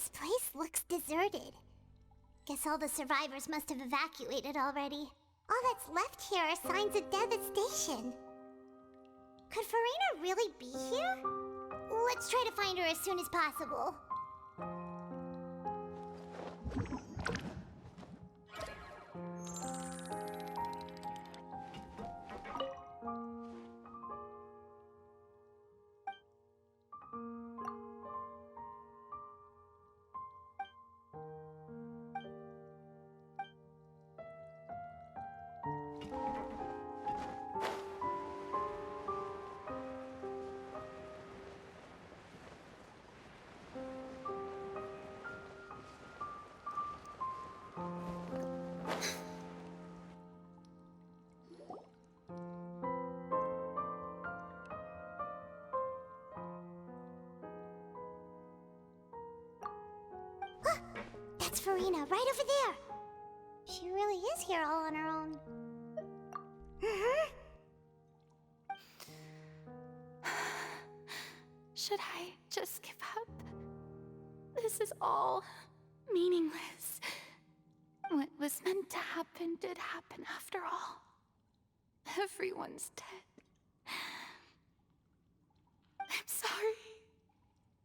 This place looks deserted. Guess all the survivors must have evacuated already. All that's left here are signs of devastation. Could Farina really be here? Let's try to find her as soon as possible. That's Farina, right over there. She really is here all on her own. Should I just give up? This is all meaningless. What was meant to happen did happen after all. Everyone's dead. I'm sorry.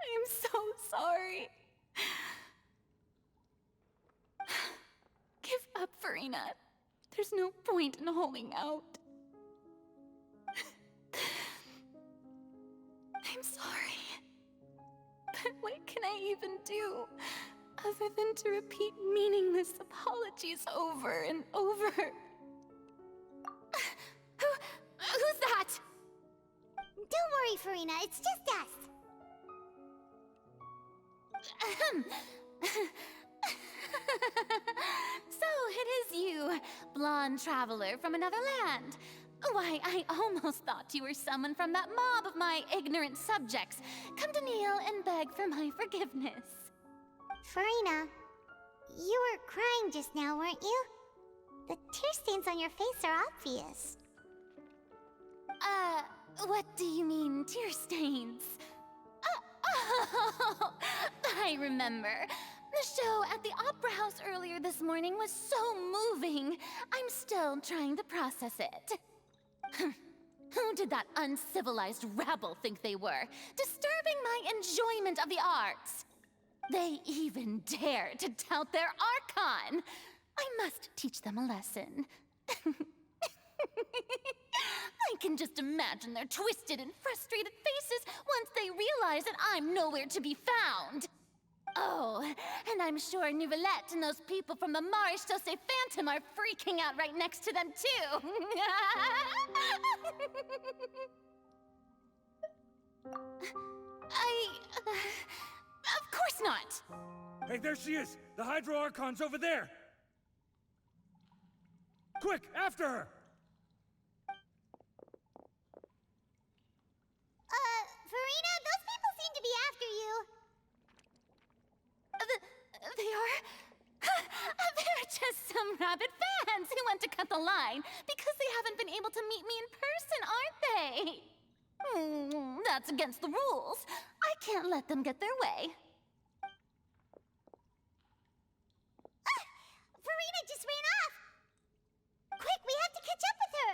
I am so sorry. Give up, Farina. There's no point in holding out. I'm sorry. But what can I even do other than to repeat meaningless apologies over and over? Who's that? Don't worry, Farina. It's just us. So it is you, blonde traveler from another land. Why, I almost thought you were someone from that mob of my ignorant subjects, come to kneel and beg for my forgiveness. Farina, you were crying just now, weren't you? The tear stains on your face are obvious. What do you mean, tear stains? Oh, I remember. The show at the Opera House earlier this morning was so moving. I'm still trying to process it. Who did that uncivilized rabble think they were, disturbing my enjoyment of the arts? They even dare to tout their Archon. I must teach them a lesson. I can just imagine their twisted and frustrated faces once they realize that I'm nowhere to be found. Oh, and I'm sure Nouvellette and those people from the Marish Chaussee Phantom are freaking out right next to them, too. Of course not. Hey, there she is! The Hydro Archon's over there! Quick, after her! Farina, those people seem to be after you. They are... They're just some rabid fans who want to cut the line because they haven't been able to meet me in person, aren't they? That's against the rules. I can't let them get their way. Farina just ran off. Quick, we have to catch up with her.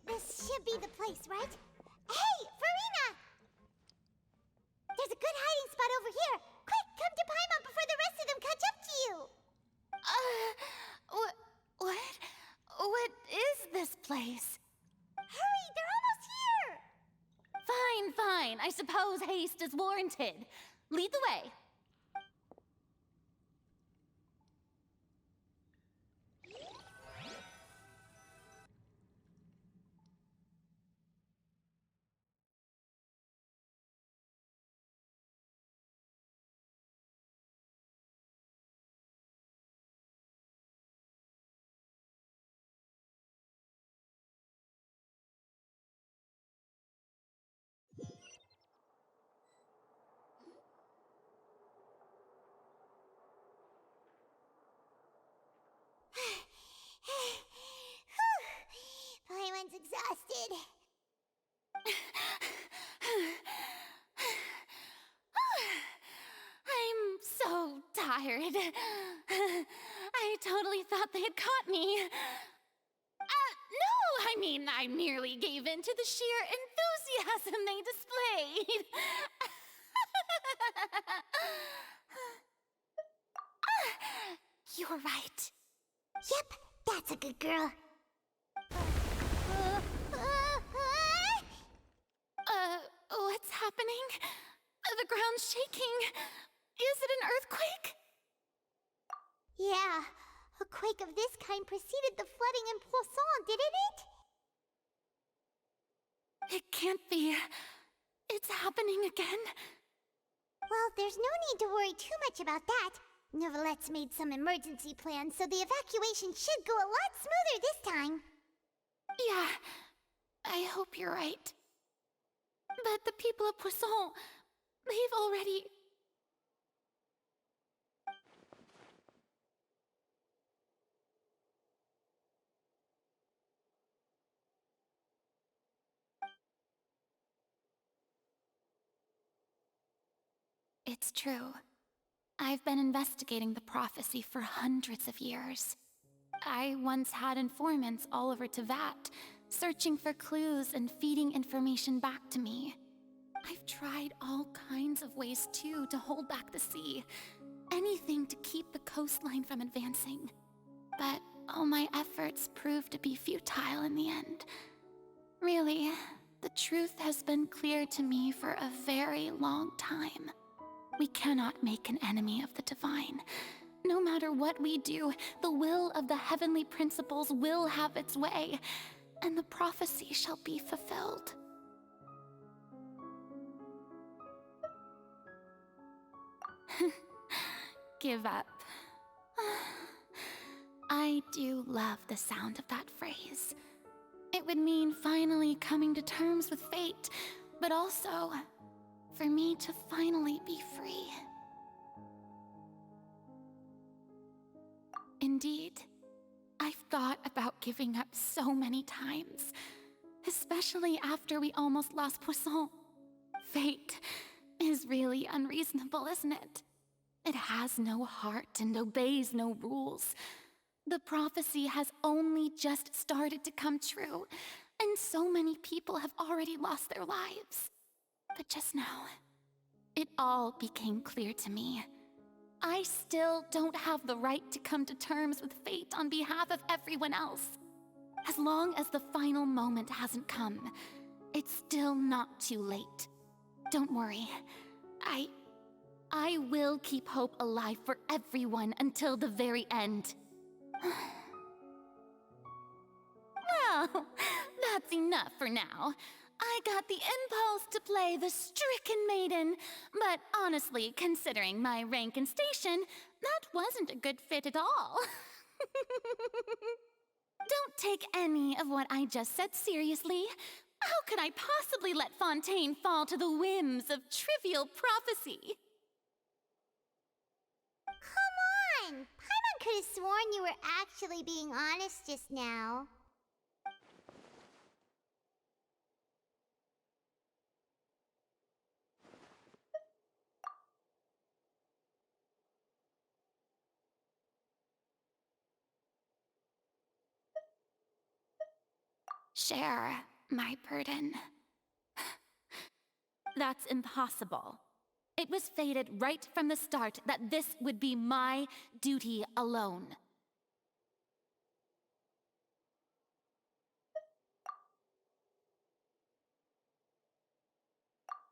This should be the place, right? Hey, Farina! There's a good hiding spot over here. Quick, come to Paimon before the rest of them catch up to you. What is this place? Hurry, they're almost here. Fine. I suppose haste is warranted. Lead the way. exhausted. I'm so tired. I totally thought they had caught me. No, I mean, I merely gave in to the sheer enthusiasm they displayed. You're right. Yep, that's a good girl. What's happening? The ground's shaking. Is it an earthquake? Yeah, a quake of this kind preceded the flooding in Poisson, didn't it? It can't be. It's happening again. Well, there's no need to worry too much about that. Novelette's made some emergency plans, so the evacuation should go a lot smoother this time. Yeah, I hope you're right. But the people of Poisson, they've already... It's true. I've been investigating the prophecy for hundreds of years. I once had informants all over Teyvat, searching for clues and feeding information back to me. I've tried all kinds of ways, too, to hold back the sea. Anything to keep the coastline from advancing. But all my efforts proved to be futile in the end. Really, the truth has been clear to me for a very long time. We cannot make an enemy of the divine. No matter what we do, the will of the heavenly principles will have its way, and the prophecy shall be fulfilled. Give up. I do love the sound of that phrase. It would mean finally coming to terms with fate, but also for me to finally be free. Indeed, I've thought about giving up so many times, especially after we almost lost Poisson. Fate is really unreasonable, isn't it? It has no heart and obeys no rules. The prophecy has only just started to come true, and so many people have already lost their lives. But just now, it all became clear to me. I still don't have the right to come to terms with fate on behalf of everyone else. As long as the final moment hasn't come, it's still not too late. Don't worry. I will keep hope alive for everyone until the very end. Well, that's enough for now. I got the impulse to play the stricken maiden, but honestly, considering my rank and station, that wasn't a good fit at all. Don't take any of what I just said seriously. How could I possibly let Fontaine fall to the whims of trivial prophecy? Come on! Paimon could have sworn you were actually being honest just now. Share my burden. That's impossible. It was fated right from the start that this would be my duty alone.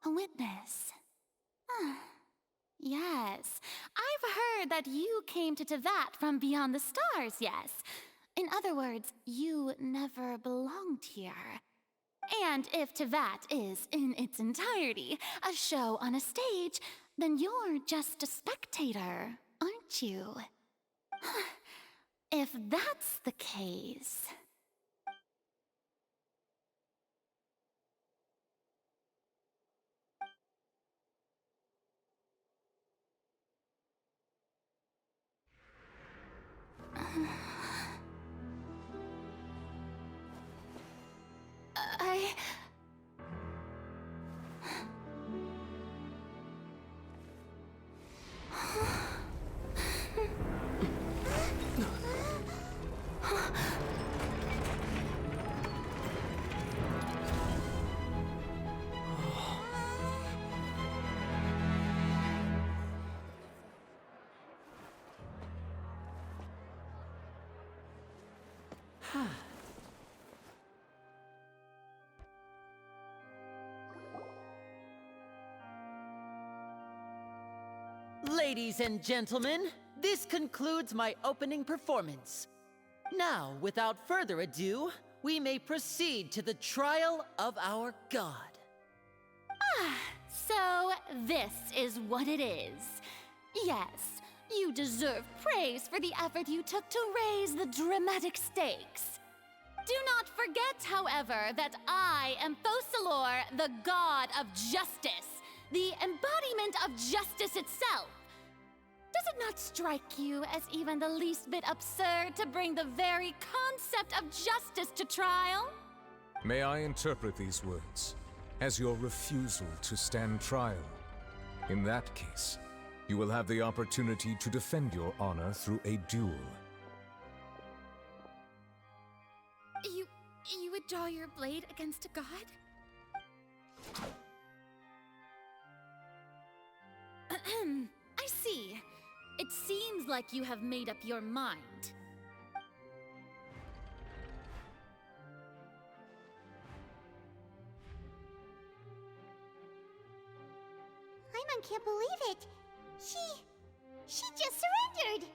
A witness. Yes, I've heard that you came to Teyvat from beyond the stars, yes. In other words, you never belonged here. And if Teyvat is, in its entirety, a show on a stage, then you're just a spectator, aren't you? If that's the case... Ladies and gentlemen, this concludes my opening performance. Now, without further ado, we may proceed to the trial of our god. So, this is what it is. Yes, you deserve praise for the effort you took to raise the dramatic stakes. Do not forget, however, that I am Focalor, the god of justice, the embodiment of justice itself. Does it not strike you as even the least bit absurd to bring the very concept of justice to trial? May I interpret these words as your refusal to stand trial? In that case, you will have the opportunity to defend your honor through a duel. You would draw your blade against a god? I see. It seems like you have made up your mind. Paimon can't believe it. She just surrendered.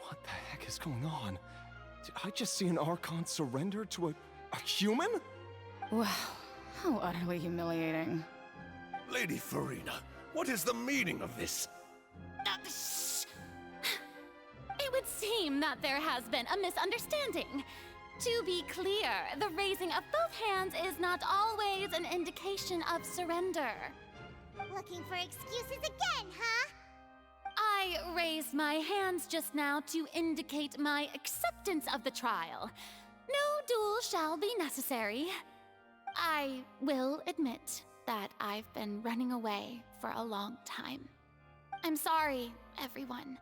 What the heck is going on? Did I just see an Archon surrender to a human? Wow, how utterly humiliating. Lady Farina, what is the meaning of this? Shh. It would seem that there has been a misunderstanding. To be clear, the raising of both hands is not always an indication of surrender. Looking for excuses again, huh? I raised my hands just now to indicate my acceptance of the trial. No duel shall be necessary. I will admit that I've been running away for a long time. I'm sorry, everyone.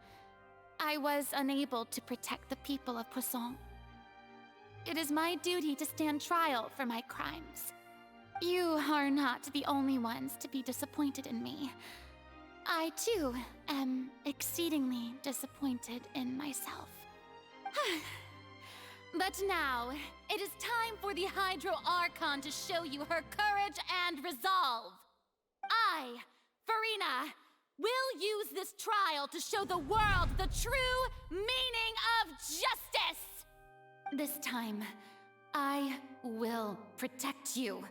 I was unable to protect the people of Poisson. It is my duty to stand trial for my crimes. You are not the only ones to be disappointed in me. I, too, am exceedingly disappointed in myself. But now, it is time for the Hydro Archon to show you her courage and resolve. I, Farina, will use this trial to show the world the true meaning of justice! This time, I will protect you.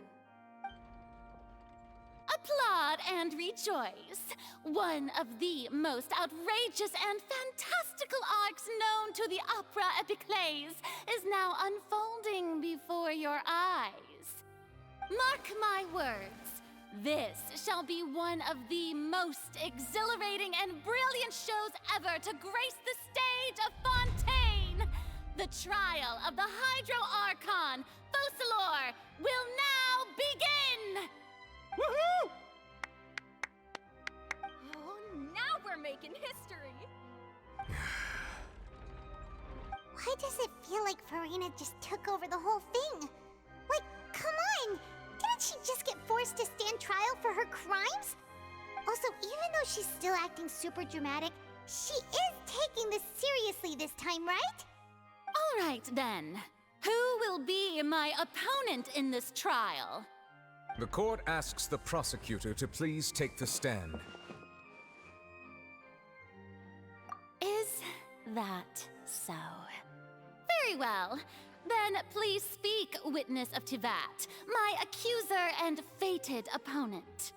Applaud and rejoice. One of the most outrageous and fantastical arcs known to the opera epiclese is now unfolding before your eyes. Mark my words, this shall be one of the most exhilarating and brilliant shows ever to grace the stage of Fontaine. The trial of the Hydro Archon, Focalor, will now begin! Woohoo! Oh, now we're making history! Why does it feel like Farina just took over the whole thing? Like, come on! Didn't she just get forced to stand trial for her crimes? Also, even though she's still acting super dramatic, she is taking this seriously this time, right? All right, then. Who will be my opponent in this trial? The court asks the prosecutor to please take the stand. Is that so? Very well. Then please speak, witness of Tivat, my accuser and fated opponent.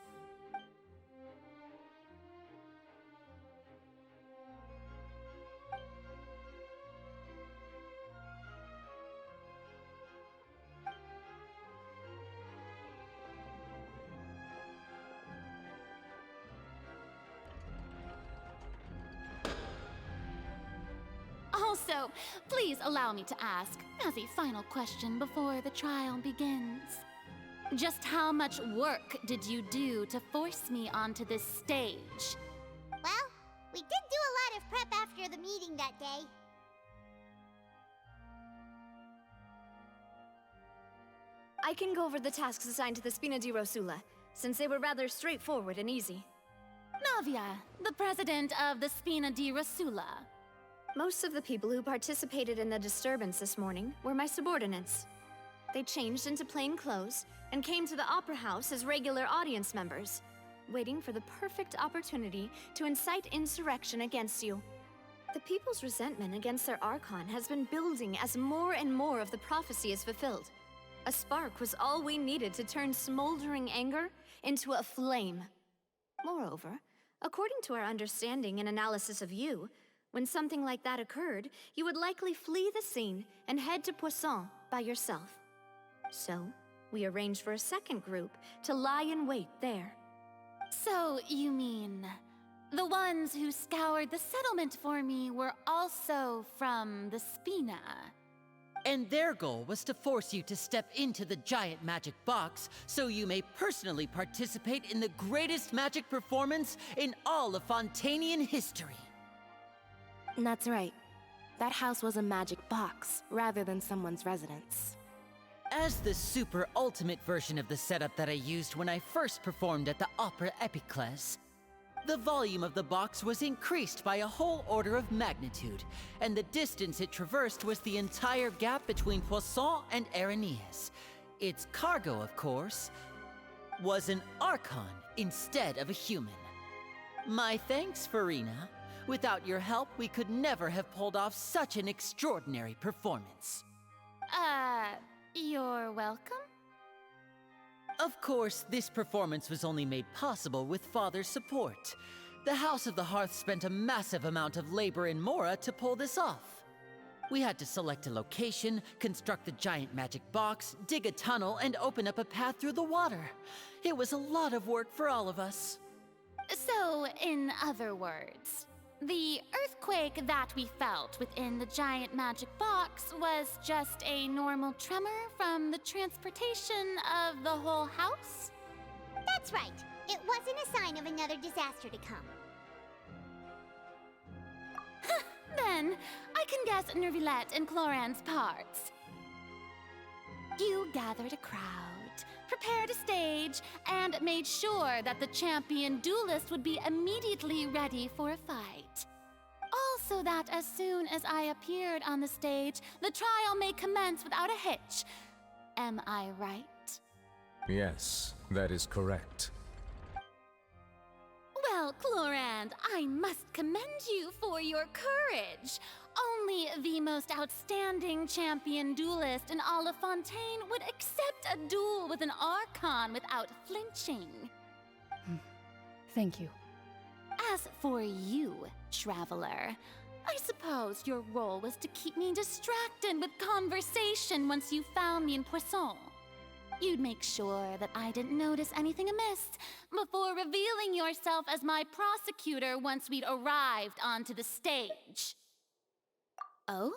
Also, please allow me to ask, as a final question before the trial begins. Just how much work did you do to force me onto this stage? Well, we did do a lot of prep after the meeting that day. I can go over the tasks assigned to the Spina di Rosula, since they were rather straightforward and easy. Navia, the president of the Spina di Rosula. Most of the people who participated in the disturbance this morning were my subordinates. They changed into plain clothes and came to the Opera House as regular audience members, waiting for the perfect opportunity to incite insurrection against you. The people's resentment against their Archon has been building as more and more of the prophecy is fulfilled. A spark was all we needed to turn smoldering anger into a flame. Moreover, according to our understanding and analysis of you, when something like that occurred, you would likely flee the scene and head to Poisson by yourself. So, we arranged for a second group to lie in wait there. So, you mean the ones who scoured the settlement for me were also from the Spina? And their goal was to force you to step into the giant magic box so you may personally participate in the greatest magic performance in all of Fontanian history. That's right. That house was a magic box, rather than someone's residence. As the super ultimate version of the setup that I used when I first performed at the Opera Epiclese, the volume of the box was increased by a whole order of magnitude, and the distance it traversed was the entire gap between Poisson and Aranias. Its cargo, of course, was an Archon instead of a human. My thanks, Farina. Without your help, we could never have pulled off such an extraordinary performance. You're welcome? Of course, this performance was only made possible with Father's support. The House of the Hearth spent a massive amount of labor in Mora to pull this off. We had to select a location, construct the giant magic box, dig a tunnel, and open up a path through the water. It was a lot of work for all of us. So, in other words, the earthquake that we felt within the giant magic box was just a normal tremor from the transportation of the whole house? That's right. It wasn't a sign of another disaster to come. Then, I can guess Nervilette and Chlorand's parts. You gathered a crowd, prepared a stage, and made sure that the champion duelist would be immediately ready for a fight. Also that as soon as I appeared on the stage, the trial may commence without a hitch. Am I right? Yes, that is correct. Well, Chlorand, I must commend you for your courage. Only the most outstanding champion duelist in all of Fontaine would accept a duel with an Archon without flinching. Thank you. As for you, Traveler, I suppose your role was to keep me distracted with conversation once you found me in Poisson. You'd make sure that I didn't notice anything amiss before revealing yourself as my prosecutor once we'd arrived onto the stage. Oh?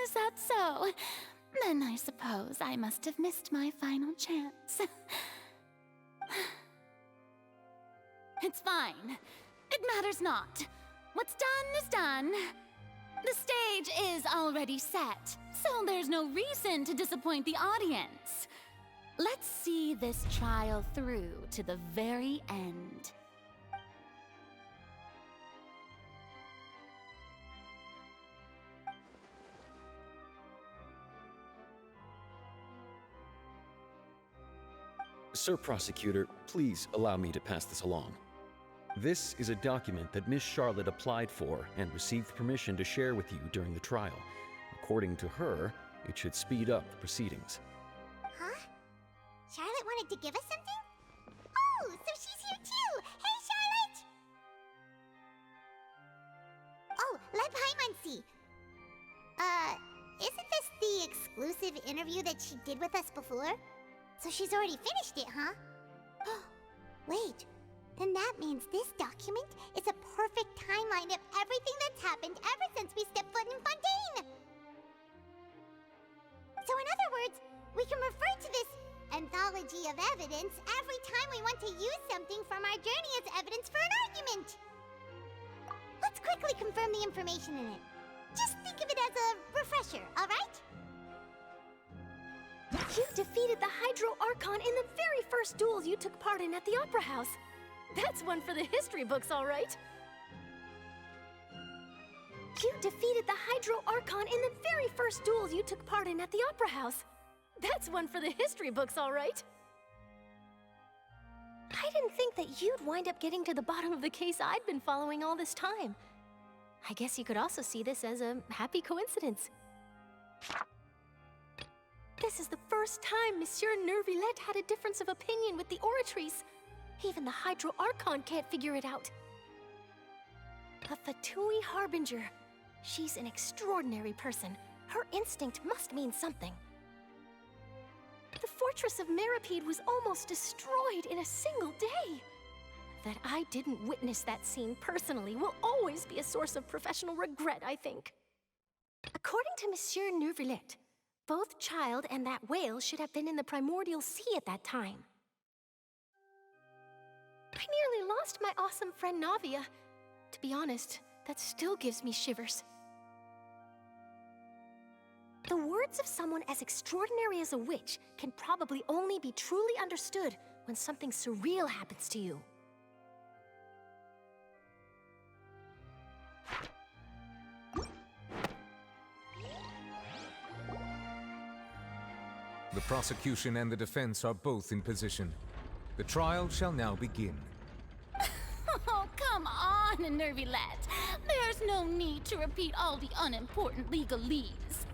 Is that so? Then I suppose I must have missed my final chance. It's fine. It matters not. What's done is done. The stage is already set, so there's no reason to disappoint the audience. Let's see this trial through to the very end. Sir Prosecutor, please allow me to pass this along. This is a document that Miss Charlotte applied for and received permission to share with you during the trial. According to her, it should speed up the proceedings. Huh? Charlotte wanted to give us something? Oh, so she's here too! Hey, Charlotte! Oh, Leb Hymancy! Isn't this the exclusive interview that she did with us before? So she's already finished it, huh? Wait, then that means this document is a perfect timeline of everything that's happened ever since we stepped foot in Fontaine! So in other words, we can refer to this anthology of evidence every time we want to use something from our journey as evidence for an argument! Let's quickly confirm the information in it. Just think of it as a refresher, alright? You defeated the Hydro Archon in the very first duels you took part in at the Opera House. That's one for the history books, all right. You defeated the Hydro Archon in the very first duels you took part in at the Opera House. That's one for the history books, all right. I didn't think that you'd wind up getting to the bottom of the case I'd been following all this time. I guess you could also see this as a happy coincidence. This is the first time Monsieur Nervillette had a difference of opinion with the Oratrice. Even the Hydro Archon can't figure it out. A Fatui Harbinger. She's an extraordinary person. Her instinct must mean something. The fortress of Meripede was almost destroyed in a single day. That I didn't witness that scene personally will always be a source of professional regret, I think. According to Monsieur Nervillette, both Child and that whale should have been in the primordial sea at that time. I nearly lost my awesome friend Navia. To be honest, that still gives me shivers. The words of someone as extraordinary as a witch can probably only be truly understood when something surreal happens to you. The prosecution and the defense are both in position. The trial shall now begin. Oh, come on, Nervillette. There's no need to repeat all the unimportant legalese.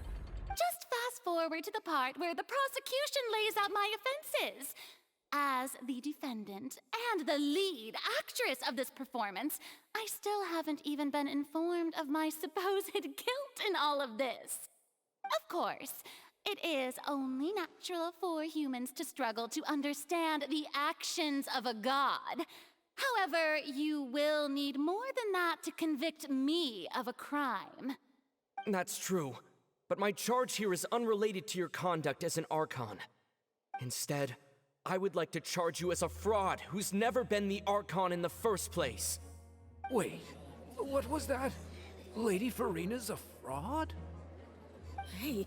Just fast forward to the part where the prosecution lays out my offenses. As the defendant and the lead actress of this performance, I still haven't even been informed of my supposed guilt in all of this. Of course, it is only natural for humans to struggle to understand the actions of a god. However, you will need more than that to convict me of a crime. That's true, but my charge here is unrelated to your conduct as an Archon. Instead, I would like to charge you as a fraud who's never been the Archon in the first place. Wait, what was that? Lady Farina's a fraud? Hey,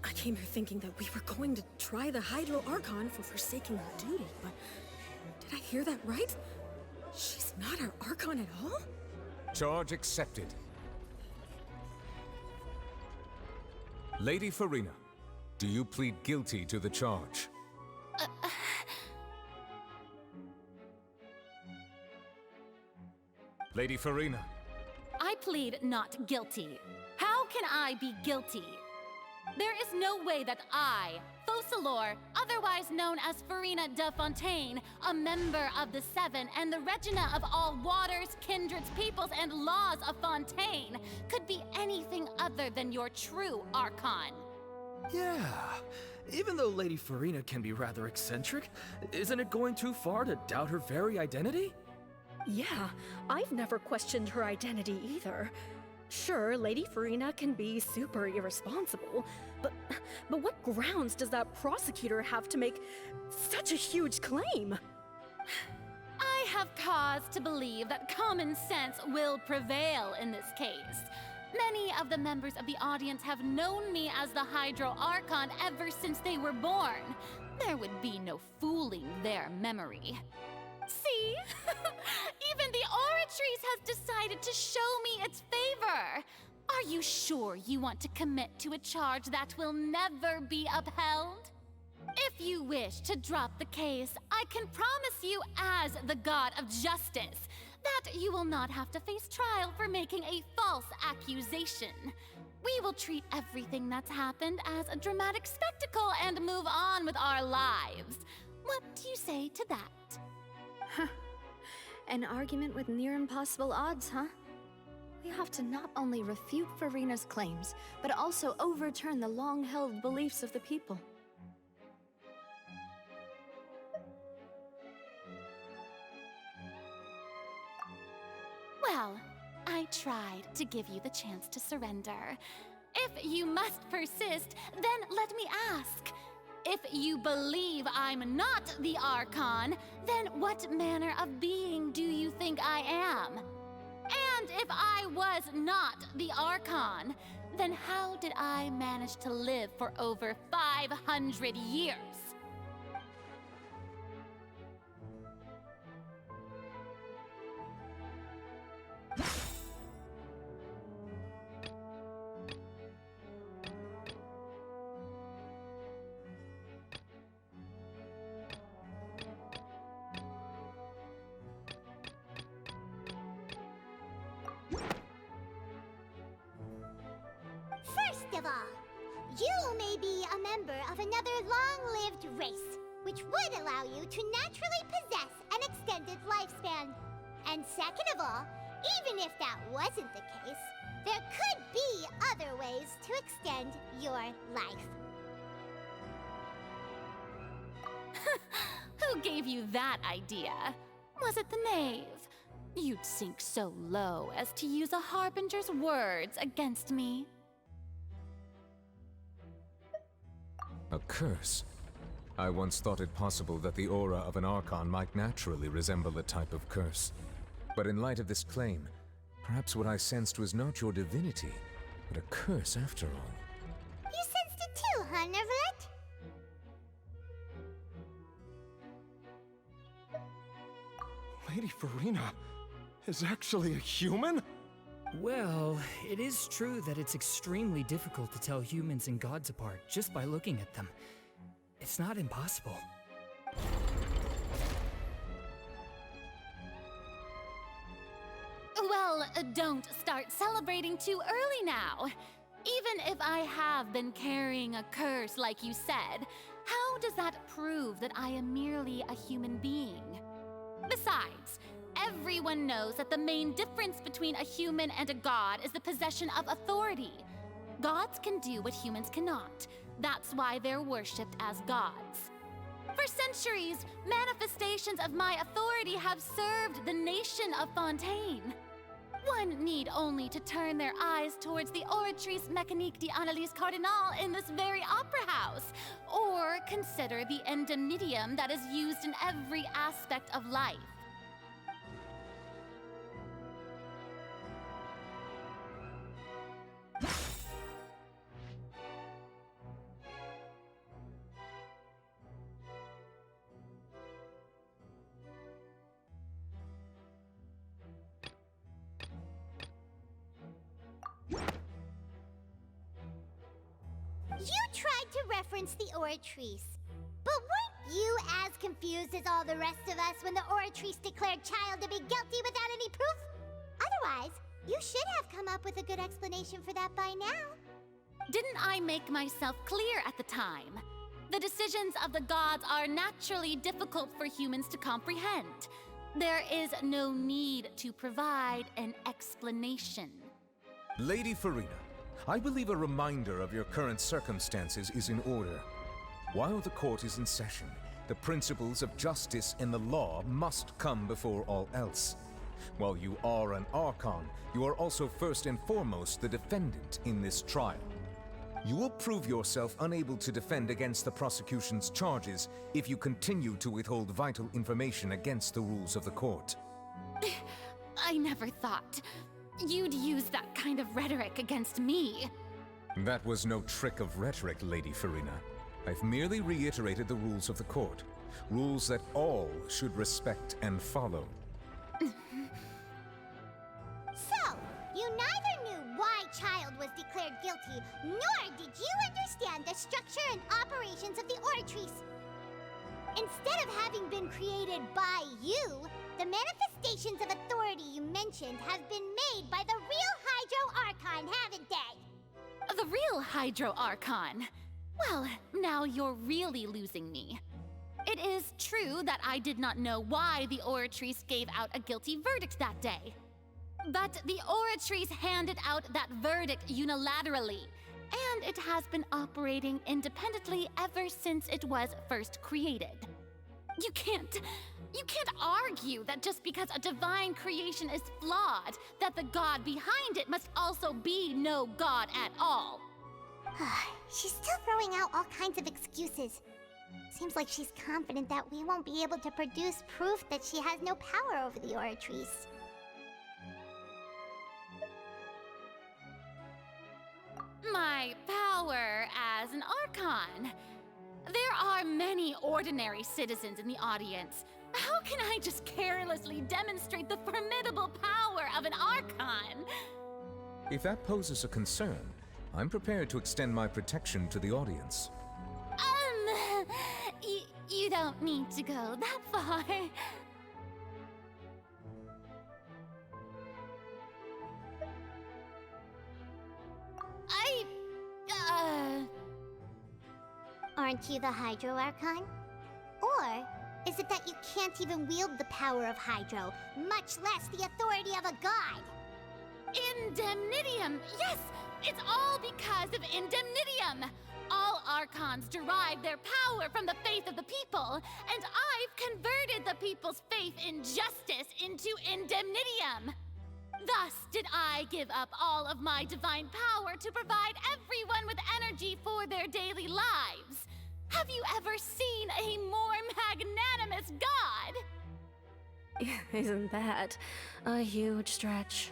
I came here thinking that we were going to try the Hydro Archon for forsaking her duty, but did I hear that right? She's not our Archon at all? Charge accepted. Lady Farina, do you plead guilty to the charge? Lady Farina. I plead not guilty. How can I be guilty? There is no way that I, Focalor, otherwise known as Farina de Fontaine, a member of the Seven and the Regina of all waters, kindreds, peoples, and laws of Fontaine, could be anything other than your true Archon. Yeah, even though Lady Farina can be rather eccentric, isn't it going too far to doubt her very identity? Yeah, I've never questioned her identity either. Sure, Lady Farina can be super irresponsible, but what grounds does that prosecutor have to make such a huge claim? I have cause to believe that common sense will prevail in this case. Many of the members of the audience have known me as the Hydro Archon ever since they were born. There would be no fooling their memory. See? Even the Oratrice has decided to show me its favor. Are you sure you want to commit to a charge that will never be upheld? If you wish to drop the case, I can promise you as the god of justice that you will not have to face trial for making a false accusation. We will treat everything that's happened as a dramatic spectacle and move on with our lives. What do you say to that? Huh. An argument with near impossible odds, huh? We have to not only refute Farina's claims, but also overturn the long-held beliefs of the people. Well, I tried to give you the chance to surrender. If you must persist, then let me ask. If you believe I'm not the Archon, then what manner of being do you think I am? And if I was not the Archon, then how did I manage to live for over 500 years? First of all, you may be a member of another long-lived race, which would allow you to naturally possess an extended lifespan. And second of all, even if that wasn't the case, there could be other ways to extend your life. Who gave you that idea? Was it the knave? You'd sink so low as to use a harbinger's words against me. A curse? I once thought it possible that the aura of an Archon might naturally resemble a type of curse. But in light of this claim, perhaps what I sensed was not your divinity, but a curse after all. You sensed it too, huh, Nervalet? Lady Farina is actually a human? Well, it is true that it's extremely difficult to tell humans and gods apart just by looking at them. It's not impossible. Well, don't start celebrating too early now. Even if I have been carrying a curse like you said, how does that prove that I am merely a human being? Besides, everyone knows that the main difference between a human and a god is the possession of authority. Gods can do what humans cannot. That's why they're worshipped as gods. For centuries, manifestations of my authority have served the nation of Fontaine. One need only to turn their eyes towards the Oratrice Mécanique d'Analyse Cardinal in this very opera house, or consider the endemitium that is used in every aspect of life. You tried to reference the Oratrice, but weren't you as confused as all the rest of us when the Oratrice declared Child to be guilty without any proof? Otherwise, you should have come up with a good explanation for that by now. Didn't I make myself clear at the time? The decisions of the gods are naturally difficult for humans to comprehend. There is no need to provide an explanation. Lady Farina, I believe a reminder of your current circumstances is in order. While the court is in session, the principles of justice and the law must come before all else. While you are an Archon, you are also first and foremost the defendant in this trial. You will prove yourself unable to defend against the prosecution's charges if you continue to withhold vital information against the rules of the court. I never thought you'd use that kind of rhetoric against me. That was no trick of rhetoric, Lady Farina. I've merely reiterated the rules of the court. Rules that all should respect and follow. So, you neither knew why Child was declared guilty, nor did you understand the structure and operations of the Oratrice. Instead of having been created by you, the manifestations of authority you mentioned have been made by the real Hydro Archon, haven't they? The real Hydro Archon? Well, now you're really losing me. It is true that I did not know why the Oratrice gave out a guilty verdict that day. But the Oratrice handed out that verdict unilaterally, and it has been operating independently ever since it was first created. You can't argue that just because a divine creation is flawed, that the god behind it must also be no god at all. She's still throwing out all kinds of excuses. Seems like she's confident that we won't be able to produce proof that she has no power over the Oratrice. my power as an Archon. There are many ordinary citizens in the audience. How can I just carelessly demonstrate the formidable power of an Archon? If that poses a concern, I'm prepared to extend my protection to the audience. You don't need to go that far. Aren't you the Hydro Archon? Or is it that you can't even wield the power of Hydro, much less the authority of a god? Indemnitium! Yes! It's all because of Indemnitium! All Archons derive their power from the faith of the people, and I've converted the people's faith in justice into Indemnitium! Thus did I give up all of my divine power to provide everyone with energy for their daily lives. Have you ever seen a more magnanimous god? Isn't that a huge stretch?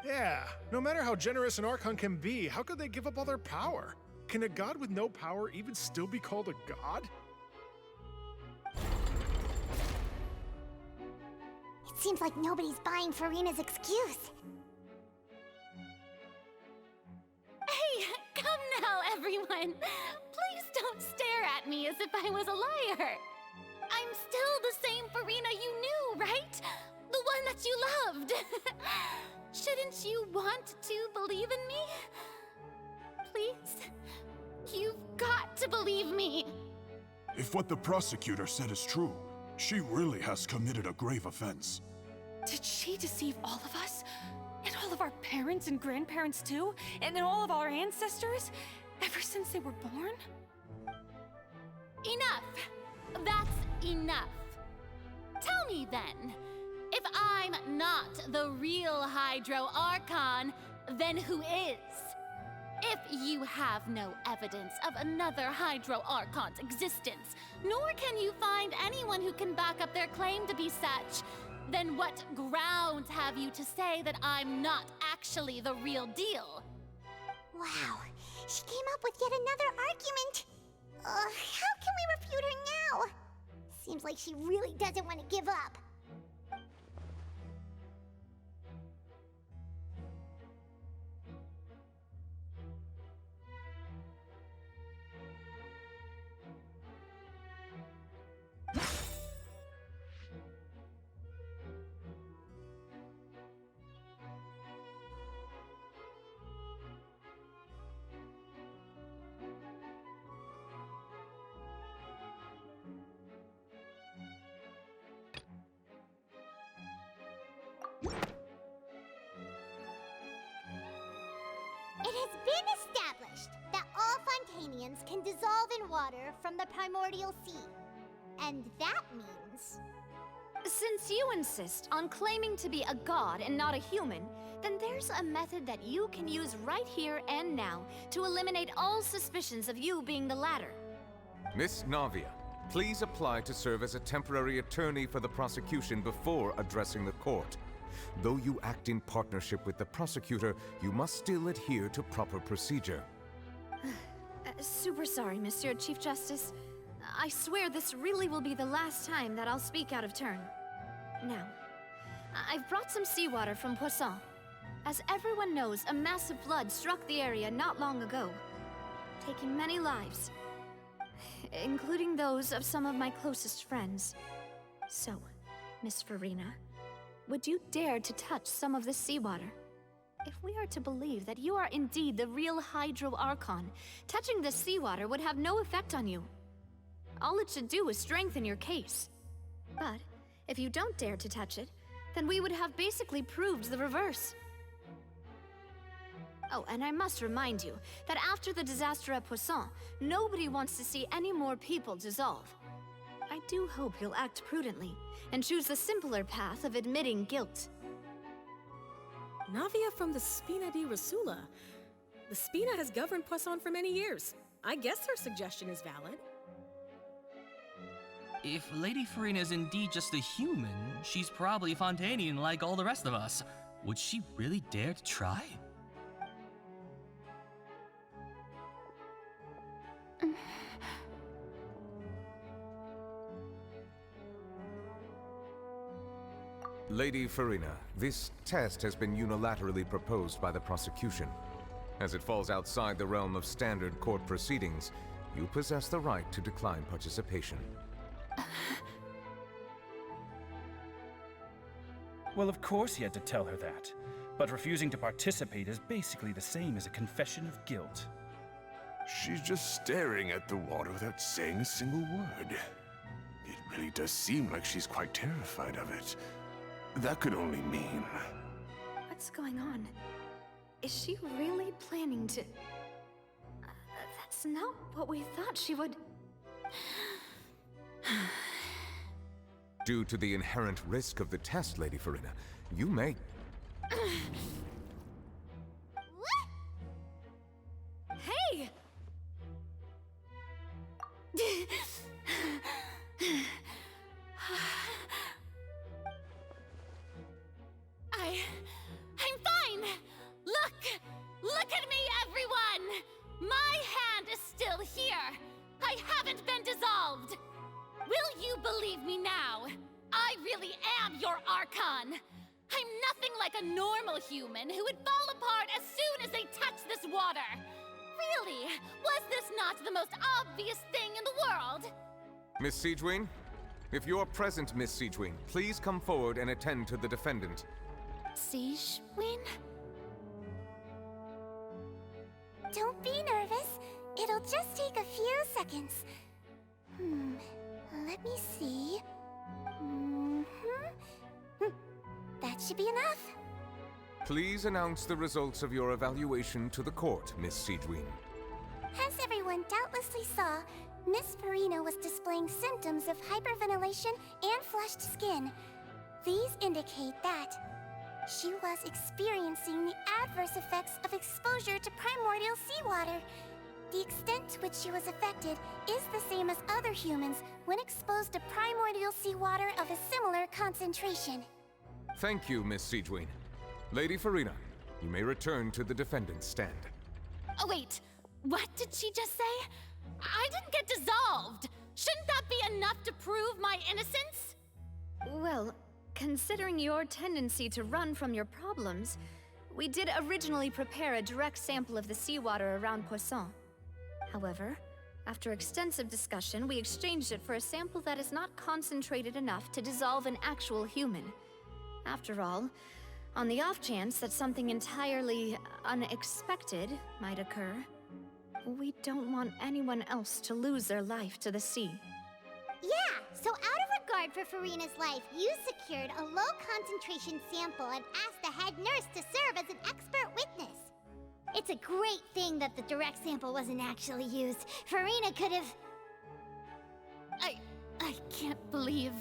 Yeah, no matter how generous an Archon can be, how could they give up all their power? Can a god with no power even still be called a god? It seems like nobody's buying Farina's excuse. Hey, come now, everyone! Please don't stare at me as if I was a liar! I'm still the same Farina you knew, right? The one that you loved! Shouldn't you want to believe in me? Please? You've got to believe me! If what the prosecutor said is true, she really has committed a grave offense. Did she deceive all of us? And all of our parents and grandparents too? And all of our ancestors? Ever since they were born? Enough! That's enough. Tell me then, if I'm not the real Hydro Archon, then who is? If you have no evidence of another Hydro Archon's existence, nor can you find anyone who can back up their claim to be such, then what grounds have you to say that I'm not actually the real deal? Wow, she came up with yet another argument. How can we refute her now? Seems like she really doesn't want to give up. It has been established that all Fontanians can dissolve in water from the primordial sea. And that means... Since you insist on claiming to be a god and not a human, then there's a method that you can use right here and now to eliminate all suspicions of you being the latter. Miss Navia, please apply to serve as a temporary attorney for the prosecution before addressing the court. Though you act in partnership with the prosecutor, you must still adhere to proper procedure. Super sorry, Monsieur Chief Justice. I swear this really will be the last time that I'll speak out of turn. Now, I've brought some seawater from Poisson. As everyone knows, a massive flood struck the area not long ago, taking many lives, including those of some of my closest friends. So, Miss Farina, would you dare to touch some of this seawater? If we are to believe that you are indeed the real Hydro Archon, touching this seawater would have no effect on you. All it should do is strengthen your case. But if you don't dare to touch it, then we would have basically proved the reverse. Oh, and I must remind you that after the disaster at Poisson, nobody wants to see any more people dissolve. I do hope you'll act prudently and choose the simpler path of admitting guilt. Navia from the Spina di Rasula. The Spina has governed Poisson for many years. I guess her suggestion is valid. If Lady Farina is indeed just a human, she's probably Fontanian like all the rest of us. Would she really dare to try? Lady Farina, this test has been unilaterally proposed by the prosecution. As it falls outside the realm of standard court proceedings, you possess the right to decline participation. Well, of course he had to tell her that. But refusing to participate is basically the same as a confession of guilt. She's just staring at the water without saying a single word. It really does seem like she's quite terrified of it. That could only mean... What's going on? Is she really planning to... That's not what we thought she would... Due to the inherent risk of the test, Lady Farina, you may... Hey! I'm fine! Look at me, everyone! My hand is still here! I haven't been dissolved! Will you believe me now? I really am your Archon! I'm nothing like a normal human who would fall apart as soon as they touch this water! Really, was this not the most obvious thing in the world? Miss Siegewien? If you're present, Miss Siegewien, please come forward and attend to the defendant. Siegewien? Don't be nervous. It'll just take a few seconds. Let me see. That should be enough. Please announce the results of your evaluation to the court, Miss Siegewien. As everyone doubtlessly saw, Miss Farina was displaying symptoms of hyperventilation and flushed skin. These indicate that she was experiencing the adverse effects of exposure to primordial seawater. The extent to which she was affected is the same as other humans when exposed to primordial seawater of a similar concentration. Thank you, Miss Siegewien. Lady Farina, you may return to the defendant's stand. Oh, wait. What did she just say? I didn't get dissolved. Shouldn't that be enough to prove my innocence? Well, considering your tendency to run from your problems, we did originally prepare a direct sample of the seawater around Poisson. However, after extensive discussion, we exchanged it for a sample that is not concentrated enough to dissolve an actual human. After all, on the off chance that something entirely unexpected might occur, we don't want anyone else to lose their life to the sea. Yeah, so out of regard for Farina's life, you secured a low-concentration sample and asked the head nurse to serve as an expert witness. It's a great thing that the direct sample wasn't actually used. Farina could have... I can't believe...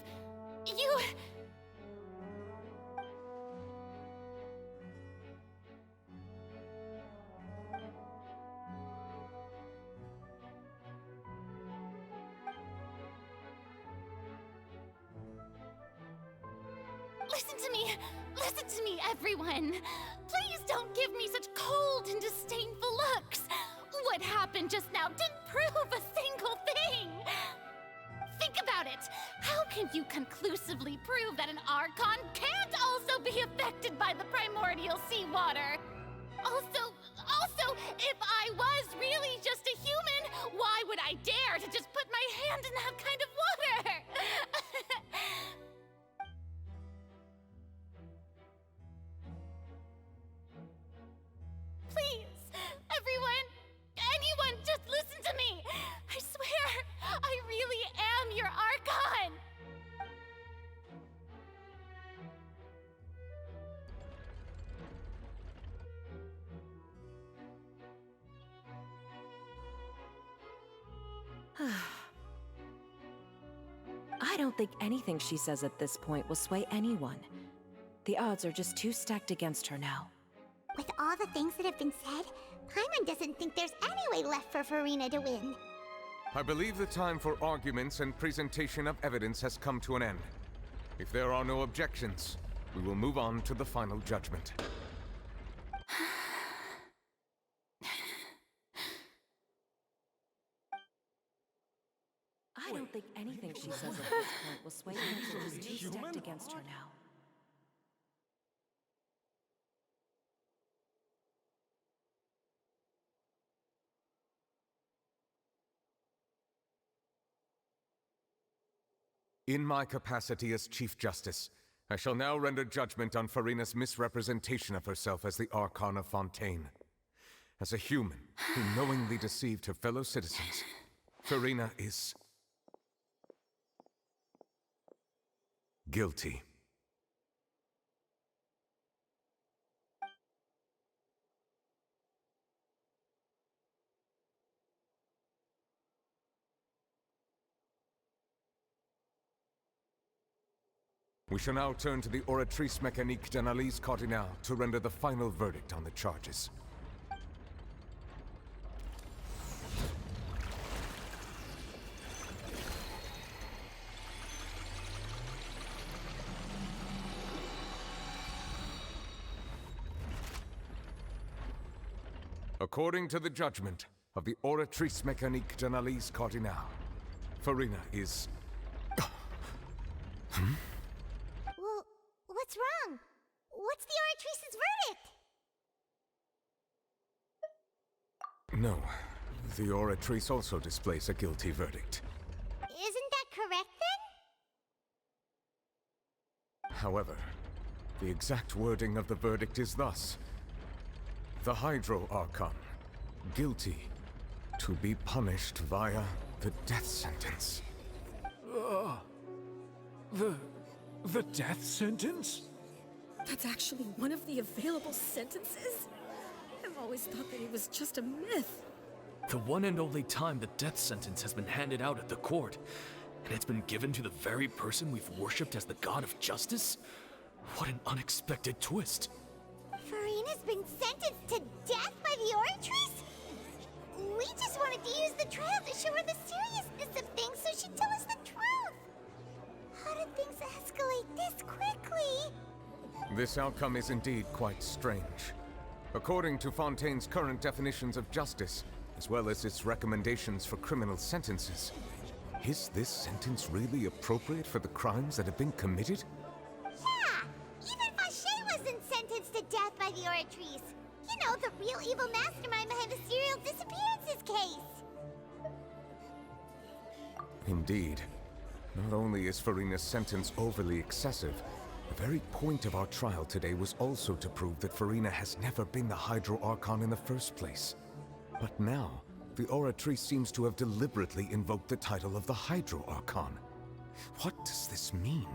you... Listen to me, everyone. Please don't give me such cold and disdainful looks. What happened just now didn't prove a single thing. Think about it. How can you conclusively prove that an Archon can't also be affected by the primordial seawater? Also, if I was really just a human, why would I dare to just put my hand in that kind of water? Please, everyone, anyone, just listen to me. I swear, I really am your Archon. I don't think anything she says at this point will sway anyone. The odds are just too stacked against her now. With all the things that have been said, Paimon doesn't think there's any way left for Farina to win. I believe the time for arguments and presentation of evidence has come to an end. If there are no objections, we will move on to the final judgment. think anything she says at this point will sway people who's too stacked against her now. In my capacity as Chief Justice, I shall now render judgment on Farina's misrepresentation of herself as the Archon of Fontaine. As a human who knowingly deceived her fellow citizens, Farina is guilty. We shall now turn to the Oratrice Mécanique d'Analyse Cardinale to render the final verdict on the charges. According to the judgment of the Oratrice Mécanique d'Analyse Cardinale, Farina is... Well, what's wrong? What's the Oratrice's verdict? No, the Oratrice also displays a guilty verdict. Isn't that correct then? However, the exact wording of the verdict is thus. The Hydro Archon, guilty, to be punished via the death sentence. The death sentence? That's actually one of the available sentences? I've always thought that it was just a myth. The one and only time the death sentence has been handed out at the court, and it's been given to the very person we've worshipped as the god of justice? What an unexpected twist. Farina's been sentenced to death by the Oratrice? We just wanted to use the trial to show her the seriousness of things so she'd tell us the truth. How did things escalate this quickly? This outcome is indeed quite strange. According to Fontaine's current definitions of justice, as well as its recommendations for criminal sentences, is this sentence really appropriate for the crimes that have been committed? Yeah! Even Fauché wasn't sentenced to death by the Oratrice. You know, the real evil mastermind behind the serial disappearances case. Indeed. Not only is Farina's sentence overly excessive, the very point of our trial today was also to prove that Farina has never been the Hydro Archon in the first place. But now, the Oratrice seems to have deliberately invoked the title of the Hydro Archon. What does this mean?